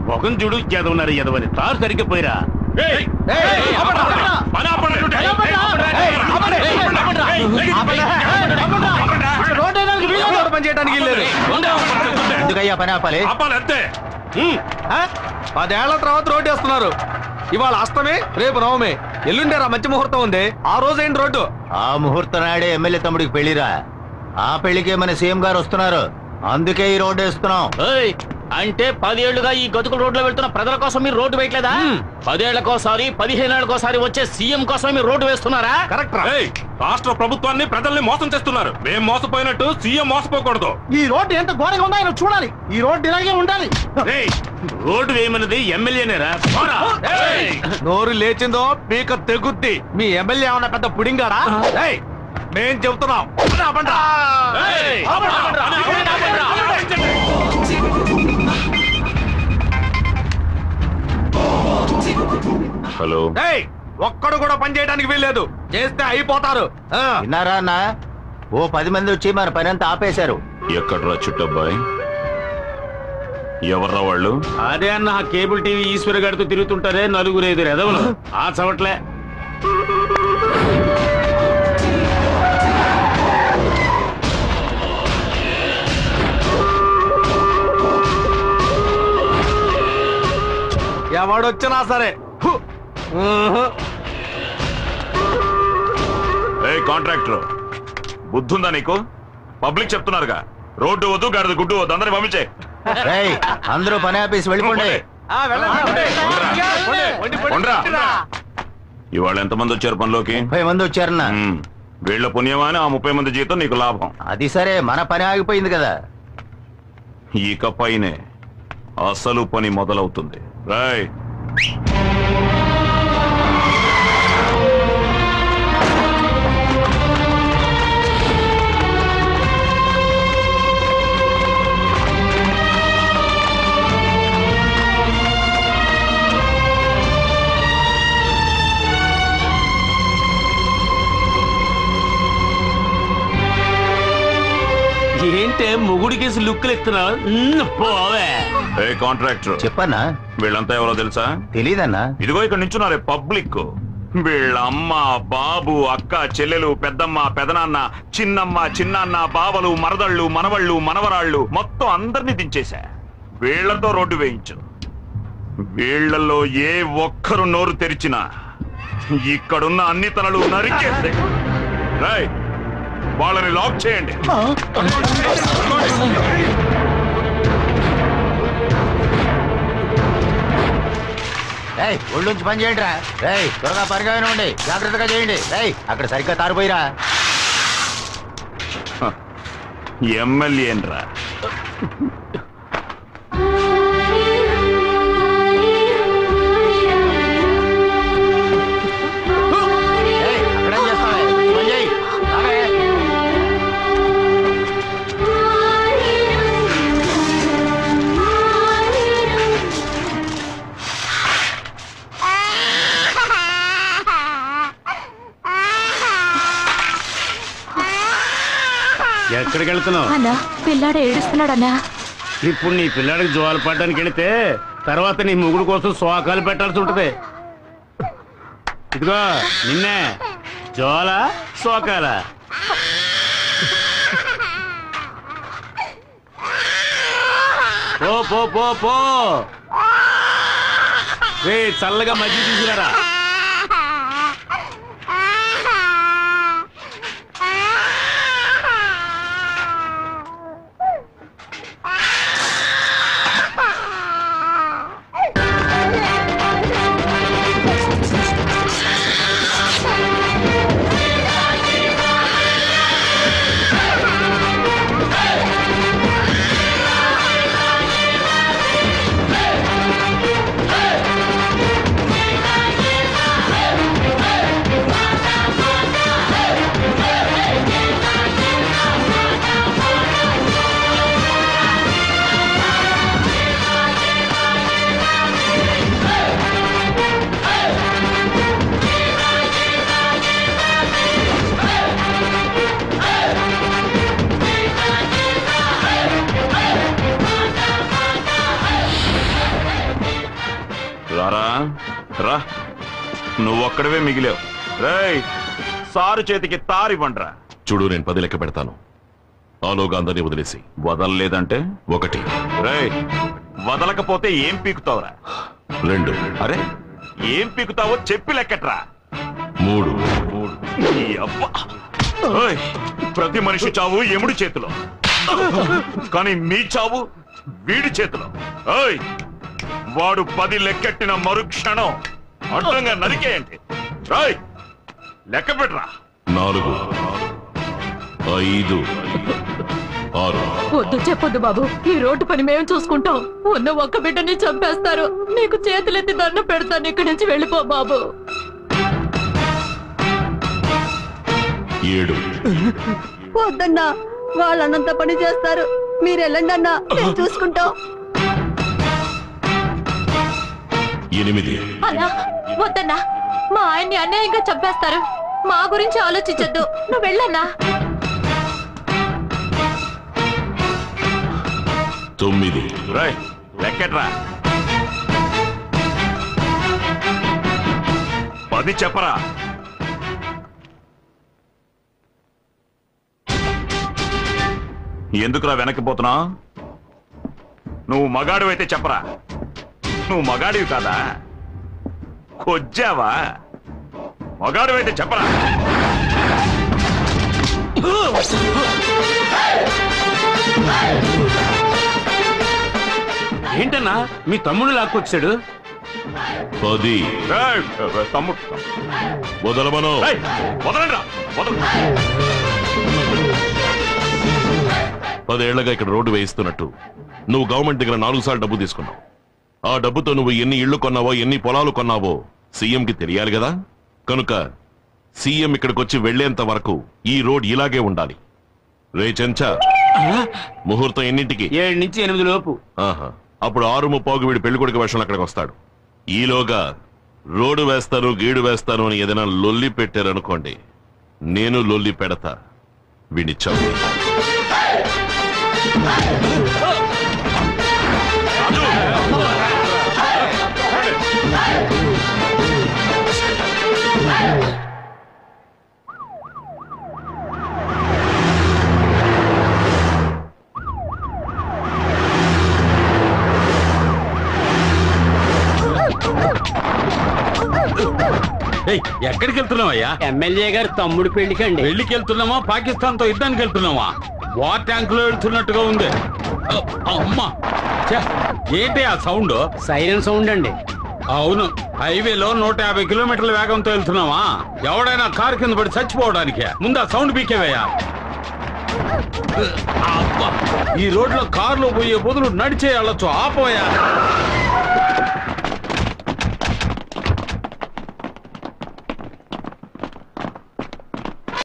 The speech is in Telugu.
ముఖం చూడు ఎదవన్నారు ఎదవని తారు సరిగ్గా పోయిరా పనిచేయడానికి ఎందుకయ్యా పని ఆపాలి? అంతే 10 ఏళ్ల తర్వాత రోడ్డు వేస్తున్నారు. ఇవాళ అష్టమి, రేపు నవమి, ఎల్లుండేరా మంచి ముహూర్తం ఉంది. ఆ రోజు ఏంటి రోడ్డు? ఆ ముహూర్తం నాడే ఎమ్మెల్యే తమ్ముడికి పెళ్లిరా. ఆ పెళ్లికే మన సీఎం గారు వస్తున్నారు. అందుకే ఈ రోడ్డు వేస్తున్నాం. అంటే 10 ఏళ్లుగా ఈ గతుకుల రోడ్లో వెళ్తున్న ప్రజల కోసం మీరు రోడ్డు వేయట్లేదా? 10 ఏళ్లకోసారి 15 ఏళ్లకోసారి వచ్చే సీఎం కోసం మీరు రోడ్డు వేస్తున్నారా? కరెక్ట్. రాష్ట్ర ప్రభుత్వాన్ని ప్రజల్ని మోసం చేస్తున్నారు. మేము మోసపోయినట్టు సీఎం మోసపోకూడదు. ఈ రోడ్డు ఎంత ఘోరంగా ఉందో ఆయన చూడాలి. ఈ రోడ్డు ఇలాగే ఉండాలి. రోడ్డు వేయమన్నది ఎమ్మెల్యేనేరా. నోరు లేచిందో పీక తెగుద్ది. మీ ఎమ్మెల్యే ఏమన్నా పెద్ద పుడింగాడా? మేం చెబుతున్నాం. హలో. ఒక్కడు కూడా పని చేయడానికి వీల్లేదు. చేస్తే అయిపోతారు. విన్నారా అన్న? ఓ 10 మంది వచ్చి మన పని అంతా ఆపేశారు. ఎక్కడ్రా చుట్టబ్బాయి? ఎవర్రా వాళ్ళు? అదే అన్న కేబుల్ టీవీ ఈశ్వర గారితో తిరుగుతుంటారే 4-5 ఎదవలు. ఆ చవట్లే. ఎవడొచ్చినా సరే. కాంట్రాక్టర్ బుద్ధుందా నీకు? పబ్లిక్ చెప్తున్నారుగా రోడ్డు వద్దు, గాడిద గుడ్డు వద్దు, అందరిని పంపించే. అందరూ పని ఆపేసి వెళ్ళిపోండి. ఇవాళ ఎంతమంది వచ్చారు పనిలోకి? 30 మంది వచ్చారన్నా. వీళ్ళ పుణ్యమాని ఆ 30 మంది జీతం నీకు లాభం. అది సరే, మన పని ఆగిపోయింది కదా. ఇకపైనే అసలు పని మొదలవుతుంది. రాయ్. ఏంటే ముగుడికేసి లుక్కులు ఎత్తున్నావు? పోవే. కాంట్రాక్టర్ చెప్పన్నా. వీళ్ళంతా ఎవరో తెలుసా? తెలీదన్నా. ఇదిగో ఇక్కడ నించున్నారే పబ్లిక్. వీళ్ళ అమ్మ, బాబు, అక్క, చెల్లెలు, పెద్దమ్మ, పెదనాన్న, చిన్నమ్మ, చిన్నాన్న, బావలు, మరదళ్ళు, మనవళ్ళు, మనవరాళ్ళు మొత్తం అందరినీ దించేశా. వీళ్లతో రోడ్డు వేయించు. వీళ్లలో ఏ ఒక్కరు నోరు తెరిచినా ఇక్కడున్న అన్ని తలలు నరికేస్తే రాయ్ వాళ్ళని లాక్ చేయండి. ఒళ్ళుంచి పని చేయండి రా. త్వరగా పరిగానే ఉండి జాగ్రత్తగా చేయండి. అక్కడ సరిగ్గా తారిపోయిరా. ఎమ్మెల్యేన్రా. ఎక్కడికి వెళ్తున్నావు? అన్నా, పిల్లాడు ఏడుస్తున్నాడన్నా. ఇప్పుడు నీ పిల్లాడికి జోలు పడడానికి వెళితే తర్వాత నీ ముగుడు కోసం శోకాలు పెట్టాల్సి ఉంటది. ఇదిగో నిన్నే జోల శోకాల. పో పో పో పో. చల్లగా మజ్జి తీసుకురా. సారా రా నువ్వొక్కడవే మిగిలావు. రేయ్ సారు చేతికి తారివ్వండ్రా. చూడు, నేను 10 లెక్క పెడతాను. ఆలోగా అందరినీ వదిలేసి. వదలలేదంటే 1 రేయ్ వదలకపోతే ఏం పీకుతావురా? 2 అరే ఏం పీకుతావో చెప్పి లెక్కట్రా. 3 ఈ అబ్బా. ఓయ్, ప్రతి మనిషి చావు ఎముడి చేతిలో, కానీ మీ చావు వీడి చేతిలో. ఓయ్, వాడు 10 లెక్కెట్టిన మరుక్షణం అడ్డంగా నరికేయండి. రాయ్ లెక్క పెట్టరా. 4 5 6 వద్దు చెప్పొద్దు బాబు, ఈ రోడ్డు పని మేము చూసుకుంటాం. ఉన్న ఒక్క బిడ్డని చంపేస్తారు. నీకు చేతులెత్తి దండం పెడతాను, ఇక్కడి నుంచి వెళ్ళిపో బాబు. 7 వద్దన్నా, వాళ్ళన్నంత పని చేస్తారు. మీరు వెళ్ళండి అన్నా, మేము చూసుకుంటాం. 8 అన్నా వద్దన్నా, మా ఆయన్ని అన్యాయంగా చంపేస్తారు. మా గురించి ఆలోచించొద్దు, నువ్వు వెళ్ళన్నా. 9 రాయ్ లెక్కట్రా. 10 చెప్పరా. ఎందుకురా వెనక్కిపోతున్నా? నువ్వు మగాడివి అయితే చెప్పరా. నువ్వు మగాడివి కాదా? కొజ్జావా? మగాడివి అయితే చెప్పరా. ఏంటన్నా మీ తమ్ముడు లాక్కొచ్చాడు? 10 రేయ్, తమ్ముడు వదలమను. రేయ్, వదలండిరా, వదలు. 10 ఏళ్లగా ఇక్కడ రోడ్డు వేయిస్తున్నట్టు నువ్వు గవర్నమెంట్ దగ్గర 4 సార్లు డబ్బు తీసుకున్నావు. ఆ డబ్బుతో నువ్వు ఎన్ని ఇళ్లు కొన్నావో, ఎన్ని పొలాలు కొన్నావో సీఎంకి తెలియాలి కదా. కనుక సీఎం ఇక్కడికి వచ్చి వెళ్లేంత వరకు ఈ రోడ్ ఇలాగే ఉండాలి. రే చెంచా, ముహూర్తం ఎన్నింటికి? 7 నుంచి 8 లోపు. ఆహా, అప్పుడు 6:30 వీడి పెళ్లి కొడుకు వేషంలో అక్కడికి వస్తాడు. ఈలోగా రోడ్డు వేస్తాను, గీడు వేస్తాను అని ఏదైనా లొల్లి పెట్టారనుకోండి, నేను లొల్లి పెడతా. వీడిని చంపు. ఎక్కడికి వెళ్తున్నావయ్యా? ఎమ్మెల్యే గారు తమ్ముడు పెళ్లికండి. పెళ్లికి వెళ్తున్నామా, పాకిస్తాన్ తో యుద్ధానికి వెళ్తున్నావా? వార్ ట్యాంక్ లో వెళ్తున్నట్టుగా ఉంది. అమ్మా, ఏంటి ఆ సౌండ్? సైరన్ సౌండ్ అండి. అవును, హైవేలో 150 కిలోమీటర్ల వేగంతో వెళ్తున్నావా? ఎవడైనా కారు కింద పడి చచ్చిపోవడానికి. ముందు ఆ సౌండ్ పీకేవయ్యా. ఈ రోడ్లో కార్లో పోయే బదులు నడిచే వెళ్ళొచ్చు. ఆపోయా.